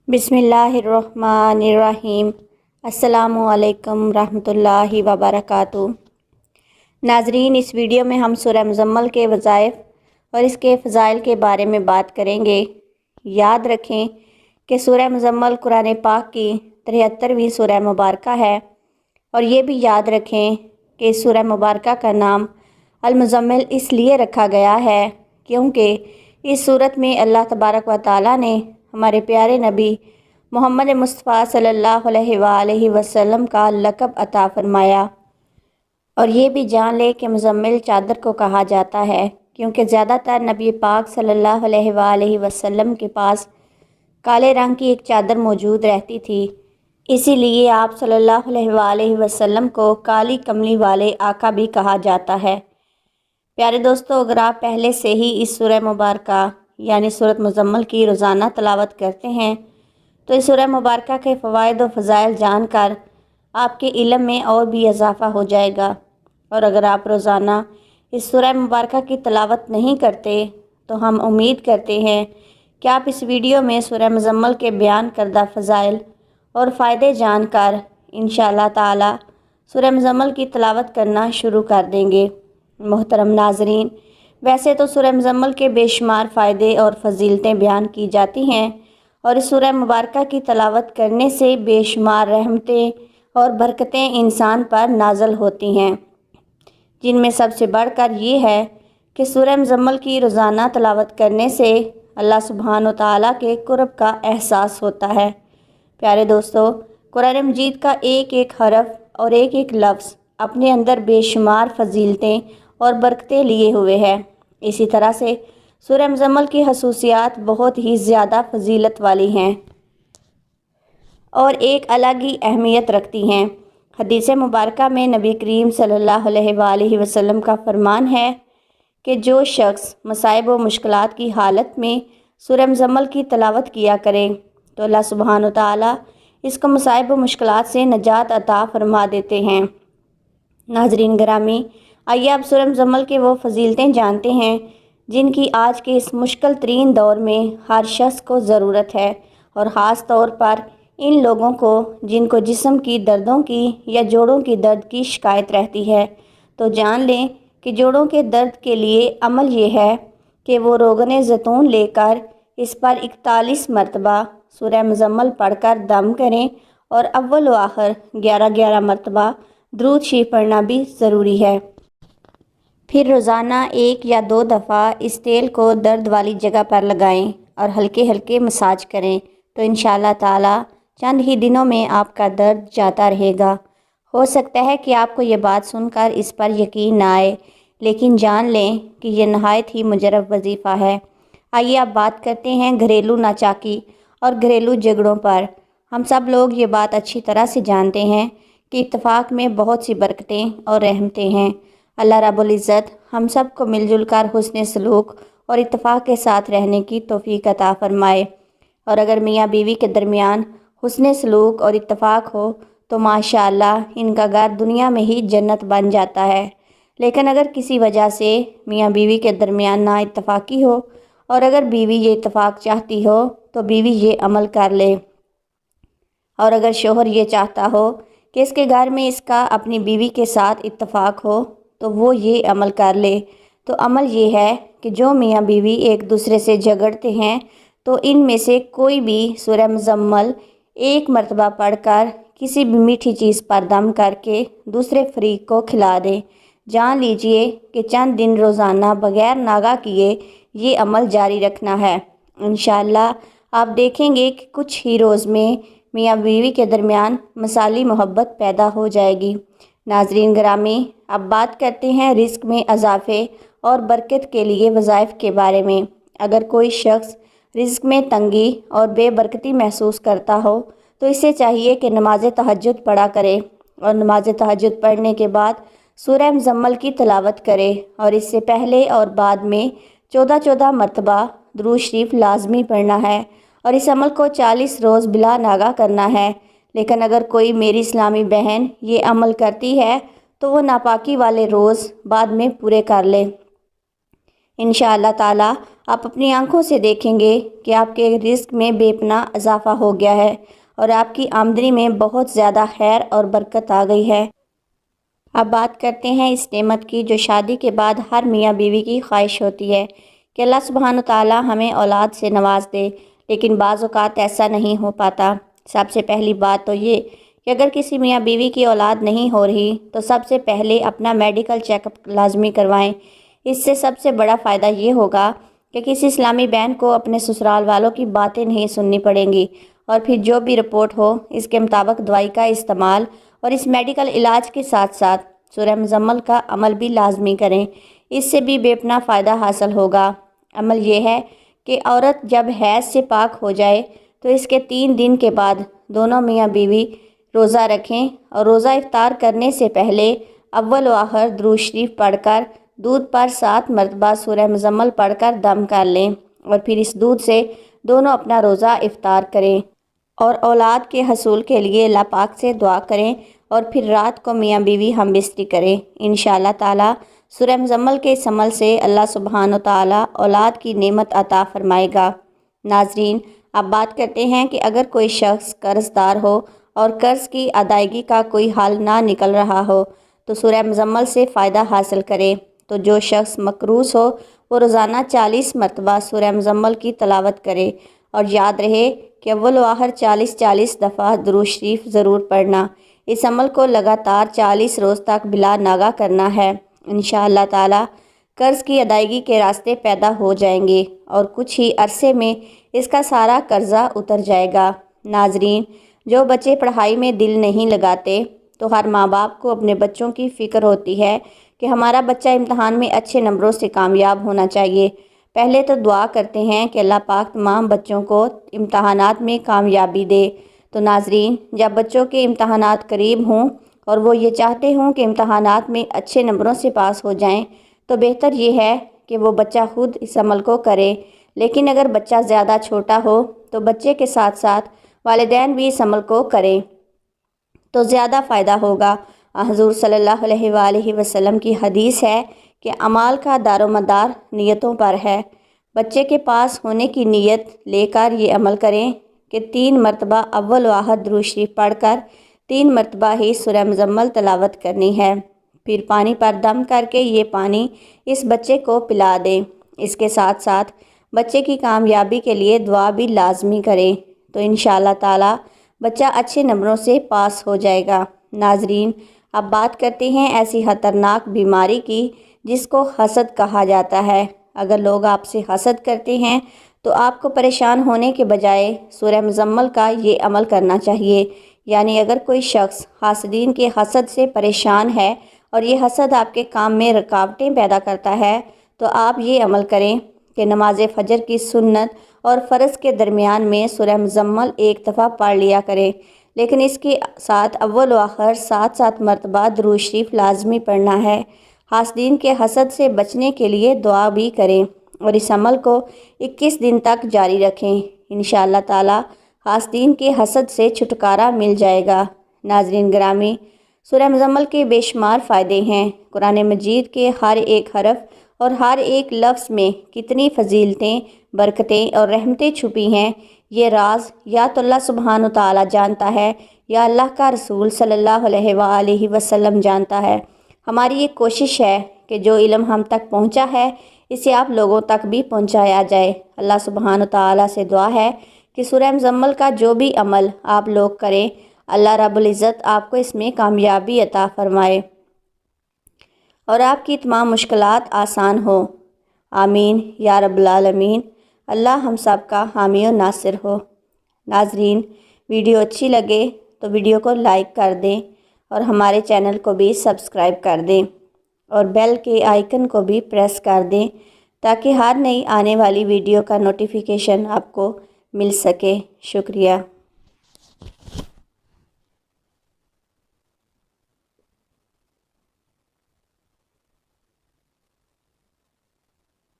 बिस्मिल्लाहिर्रहमानिर्रहीम। अस्सलामुअलैकुम रहमतुल्लाहि वबरकातुहू। नाजरीन, इस वीडियो में हम सूरह मुज़म्मल के वज़ाइफ और इसके फ़ज़ाइल के बारे में बात करेंगे। याद रखें कि सूरह मुज़म्मल कुरान पाक की 73वीं सूरह मुबारका है और ये भी याद रखें कि इस सूरह मुबारका का नाम अल-मुज़म्मिल इसलिए रखा गया है क्योंकि इस सूरत में अल्लाह तबारक व तआला ने हमारे प्यारे नबी मोहम्मद मुस्तफ़ा सल्लल्लाहु अलैहि वसल्लम का लक़ब अता फ़रमाया। और ये भी जान ले कि मुज़म्मिल चादर को कहा जाता है क्योंकि ज़्यादातर नबी पाक सल्लल्लाहु अलैहि वसल्लम के पास काले रंग की एक चादर मौजूद रहती थी। इसीलिए आप सल्लल्लाहु अलैहि वसल्लम को काली कमली वाले आका भी कहा जाता है। प्यारे दोस्तों, अगर आप पहले से ही इस सूरह मुबारका यानी सूरत मुज़म्मल की रोज़ाना तिलावत करते हैं तो इस सूरह मुबारका के फ़वाइद और फ़ज़ाइल जानकर आपके इल्म में और भी इजाफ़ा हो जाएगा। और अगर आप रोज़ाना इस सूरह मुबारका की तिलावत नहीं करते तो हम उम्मीद करते हैं कि आप इस वीडियो में सूरह मुज़म्मल के बयान करदा फ़ज़ाइल और फ़ायदे जानकर इंशाअल्लाह ताला सूरह मुज़म्मल की तिलावत करना शुरू कर देंगे। मोहतरम नाज़रीन, वैसे तो सूरह मुज़म्मल के बेशुमार फ़ायदे और फ़जीलतें बयान की जाती हैं और इस सूरह मुबारका की तिलावत करने से बेशुमार रहमतें और बरकतें इंसान पर नाज़िल होती हैं, जिनमें सबसे बढ़कर ये है कि सूरह मुज़म्मल की रोज़ाना तिलावत करने से अल्लाह सुब्हान व तआला के क़ुर्ब का एहसास होता है। प्यारे दोस्तों, कुरान मजीद का एक एक हरफ और एक एक लफ्ज़ अपने अंदर बेशुमार फ़जीलतें और बरकतें लिए हुए है। इसी तरह से सूरह मुज़म्मल की खसूसियात बहुत ही ज़्यादा फ़जीलत वाली हैं और एक अलग ही अहमियत रखती हैं। हदीस मुबारका में नबी करीम सल्लल्लाहु अलैहि वसल्लम का फरमान है कि जो शख्स मसाइब व मुश्किलात की हालत में सूरह मुज़म्मल की तिलावत किया करे तो अल्लाह सुब्हान व तआला इसको मसाइब व मुश्किलात से नजात अता फ़रमा देते हैं। नाज़रीन गिरामी, आइए अब सूरह मुज़म्मल के वो फ़जीलतें जानते हैं जिनकी आज के इस मुश्किल तरीन दौर में हर शख्स को ज़रूरत है और ख़ास तौर पर इन लोगों को जिनको जिस्म की दर्दों की या जोड़ों की दर्द की शिकायत रहती है। तो जान लें कि जोड़ों के दर्द के लिए अमल ये है कि वो रोगन ज़ैतून लेकर इस पर 41 मरतबा सूरह मुज़म्मल पढ़कर दम करें और अव्वल व आखिर 11-11 मरतबा दुरूद शरीफ पढ़ना भी ज़रूरी है। फिर रोज़ाना 1 या 2 दफ़ा इस तेल को दर्द वाली जगह पर लगाएं और हल्के हल्के मसाज करें तो इंशाअल्लाह ताला चंद ही दिनों में आपका दर्द जाता रहेगा। हो सकता है कि आपको ये बात सुनकर इस पर यकीन ना आए, लेकिन जान लें कि यह नहायत ही मुजरब वजीफ़ा है। आइए अब बात करते हैं घरेलू नाचाकी और घरेलू झगड़ों पर। हम सब लोग ये बात अच्छी तरह से जानते हैं कि इत्तफ़ाक़ में बहुत सी बरकतें और रहमतें हैं। अल्लाह रब्बुल इज़्ज़त हम सब को मिलजुल कर हुस्न सलूक और इत्तफ़ाक़ के साथ रहने की तौफ़ीक़ अता फ़रमाए। और अगर मियाँ बीवी के दरमियान हुस्न सलूक और इत्तफ़ाक़ हो तो माशाअल्लाह इनका घर दुनिया में ही जन्नत बन जाता है। लेकिन अगर किसी वजह से मियाँ बीवी के दरमियान ना इत्तफ़ाक़ी हो और अगर बीवी ये इत्तफ़ाक़ चाहती हो तो बीवी ये अमल कर ले, और अगर शोहर ये चाहता हो कि इसके घर में इसका अपनी बीवी के साथ इत्तफ़ाक़ हो तो वो ये अमल कर ले। तो अमल ये है कि जो मियाँ बीवी एक दूसरे से झगड़ते हैं तो इनमें से कोई भी सूरह मुज़म्मल 1 मरतबा पढ़कर किसी भी मीठी चीज़ पर दम करके दूसरे फरीक को खिला दें। जान लीजिए कि चंद दिन रोज़ाना बग़ैर नागा किए ये अमल जारी रखना है। इंशाअल्लाह आप देखेंगे कि कुछ ही रोज़ में मियाँ बीवी के दरमियान मसाली मोहब्बत पैदा हो जाएगी। नाज़रीन गिरामी, अब बात करते हैं रिज़्क़ में इजाफ़े और बरकत के लिए वज़ाइफ के बारे में। अगर कोई शख्स रिज़्क़ में तंगी और बेबरकती महसूस करता हो तो इसे चाहिए कि नमाज तहज्जुद पढ़ा करे और नमाज तहज्जुद पढ़ने के बाद सूरह मुज़म्मल की तिलावत करे और इससे पहले और बाद में 14-14 मरतबा दुरूद शरीफ लाजमी पढ़ना है और इस अमल को 40 रोज़ बिला नागा करना है। लेकिन अगर कोई मेरी इस्लामी बहन ये अमल करती है तो वो नापाकी वाले रोज़ बाद में पूरे कर ले। इंशाअल्लाह ताला آپ اپنی آنکھوں سے دیکھیں گے کہ آپ کے رزق میں بے پناہ اضافہ ہو گیا ہے اور آپ کی آمدنی میں بہت زیادہ خیر اور برکت آ گئی ہے۔ اب بات کرتے ہیں اس نعمت کی جو شادی کے بعد ہر میاں بیوی کی خواہش ہوتی ہے کہ اللہ سبحانہ تعالیٰ ہمیں اولاد سے نواز دے، لیکن بعض اوقات ایسا نہیں ہو پاتا۔ سب سے پہلی بات تو یہ کہ اگر کسی میاں بیوی کی اولاد نہیں ہو رہی تو سب سے پہلے اپنا میڈیکل چیک اپ لازمی کروائیں۔ اس سے سب سے بڑا فائدہ یہ ہوگا کہ کسی اسلامی بہن کو اپنے سسرال والوں کی باتیں نہیں سننی پڑیں گی، اور پھر جو بھی رپورٹ ہو اس کے مطابق دوائی کا استعمال اور اس میڈیکل علاج کے ساتھ ساتھ سورہ مزمل کا عمل بھی لازمی کریں۔ اس سے بھی بے پناہ فائدہ حاصل ہوگا۔ عمل یہ ہے کہ عورت جب حیض سے پاک ہو جائے تو اس کے 3 دن کے بعد دونوں میاں بیوی روزہ رکھیں اور روزہ افطار کرنے سے پہلے اول و آخر درود شریف پڑھ کر دودھ پر 7 مرتبہ سورہ مزمل پڑھ کر دم کر لیں، اور پھر اس دودھ سے دونوں اپنا روزہ افطار کریں اور اولاد کے حصول کے لیے اللہ پاک سے دعا کریں، اور پھر رات کو میاں بیوی ہم بستری کریں۔ انشاءاللہ تعالی سورہ مزمل کے اس عمل سے اللہ سبحانہ تعالی اولاد کی نعمت عطا فرمائے گا۔ ناظرین، اب بات کرتے ہیں کہ اگر کوئی شخص قرض دار ہو اور قرض کی ادائیگی کا کوئی حل نہ نکل رہا ہو تو سورہ مزمل سے فائدہ حاصل کرے۔ تو جو شخص مقروض ہو وہ روزانہ 40 مرتبہ سورہ مزمل کی تلاوت کرے، اور یاد رہے کہ اول و آخر 40 دفعہ درود شریف ضرور پڑھنا۔ اس عمل کو لگاتار 40 روز تک بلا ناغہ کرنا ہے۔ انشاءاللہ تعالی قرض کی ادائیگی کے راستے پیدا ہو جائیں گے اور کچھ ہی عرصے میں اس کا سارا قرضہ اتر جائے گا۔ ناظرین، جو بچے پڑھائی میں دل نہیں لگاتے تو ہر ماں باپ کو اپنے بچوں کی فکر ہوتی ہے کہ ہمارا بچہ امتحان میں اچھے نمبروں سے کامیاب ہونا چاہیے۔ پہلے تو دعا کرتے ہیں کہ اللہ پاک تمام بچوں کو امتحانات میں کامیابی دے۔ تو ناظرین، جب بچوں کے امتحانات قریب ہوں اور وہ یہ چاہتے ہوں کہ امتحانات میں اچھے نمبروں سے پاس ہو جائیں تو بہتر یہ ہے کہ وہ بچہ خود اس عمل کو کرے، لیکن اگر بچہ زیادہ چھوٹا ہو تو بچے کے ساتھ ساتھ والدین بھی اس عمل کو کریں تو زیادہ فائدہ ہوگا۔ حضور صلی اللہ علیہ وآلہ وسلم کی حدیث ہے کہ اعمال کا دار و مدار نیتوں پر ہے۔ بچے کے پاس ہونے کی نیت لے کر یہ عمل کریں کہ 3 مرتبہ اول و آخر درود شریف پڑھ کر 3 مرتبہ ہی سورہ مزمل تلاوت کرنی ہے، پھر پانی پر دم کر کے یہ پانی اس بچے کو پلا دیں۔ اس کے ساتھ ساتھ بچے کی کامیابی کے لیے دعا بھی لازمی کریں تو انشاءاللہ تعالی بچہ اچھے نمبروں سے پاس ہو جائے گا۔ ناظرین، اب بات کرتے ہیں ایسی خطرناک بیماری کی جس کو حسد کہا جاتا ہے۔ اگر لوگ آپ سے حسد کرتے ہیں تو آپ کو پریشان ہونے کے بجائے سورہ مزمل کا یہ عمل کرنا چاہیے۔ یعنی اگر کوئی شخص حاسدین کے حسد سے پریشان ہے اور یہ حسد آپ کے کام میں رکاوٹیں پیدا کرتا ہے تو آپ یہ عمل کریں کہ نماز فجر کی سنت اور فرض کے درمیان میں سورہ مزمل 1 دفعہ پڑھ لیا کریں، لیکن اس کے ساتھ اول و آخر 7 مرتبہ درود شریف لازمی پڑھنا ہے۔ حاسدین کے حسد سے بچنے کے لیے دعا بھی کریں اور اس عمل کو 21 دن تک جاری رکھیں۔ انشاءاللہ تعالی حاسدین کے حسد سے چھٹکارا مل جائے گا۔ ناظرین گرامی، سورہ مزمل کے بے شمار فائدے ہیں۔ قرآن مجید کے ہر ایک حرف اور ہر ایک لفظ میں کتنی فضیلتیں، برکتیں اور رحمتیں چھپی ہیں، یہ راز یا تو اللہ سبحانہ تعالیٰ جانتا ہے یا اللہ کا رسول صلی اللہ علیہ وآلہ وسلم جانتا ہے۔ ہماری یہ کوشش ہے کہ جو علم ہم تک پہنچا ہے اسے آپ لوگوں تک بھی پہنچایا جائے۔ اللہ سبحانہ تعالیٰ سے دعا ہے کہ سورہ مزمل کا جو بھی عمل آپ لوگ کریں اللہ رب العزت آپ کو اس میں کامیابی عطا فرمائے اور آپ کی تمام مشکلات آسان ہو۔ آمین یا رب العالمین۔ اللہ ہم سب کا حامی و ناصر ہو۔ ناظرین، ویڈیو اچھی لگے تو ویڈیو کو لائک کر دیں اور ہمارے چینل کو بھی سبسکرائب کر دیں اور بیل کے آئیکن کو بھی پریس کر دیں تاکہ ہر نئی آنے والی ویڈیو کا نوٹیفیکیشن آپ کو مل سکے۔ شکریہ۔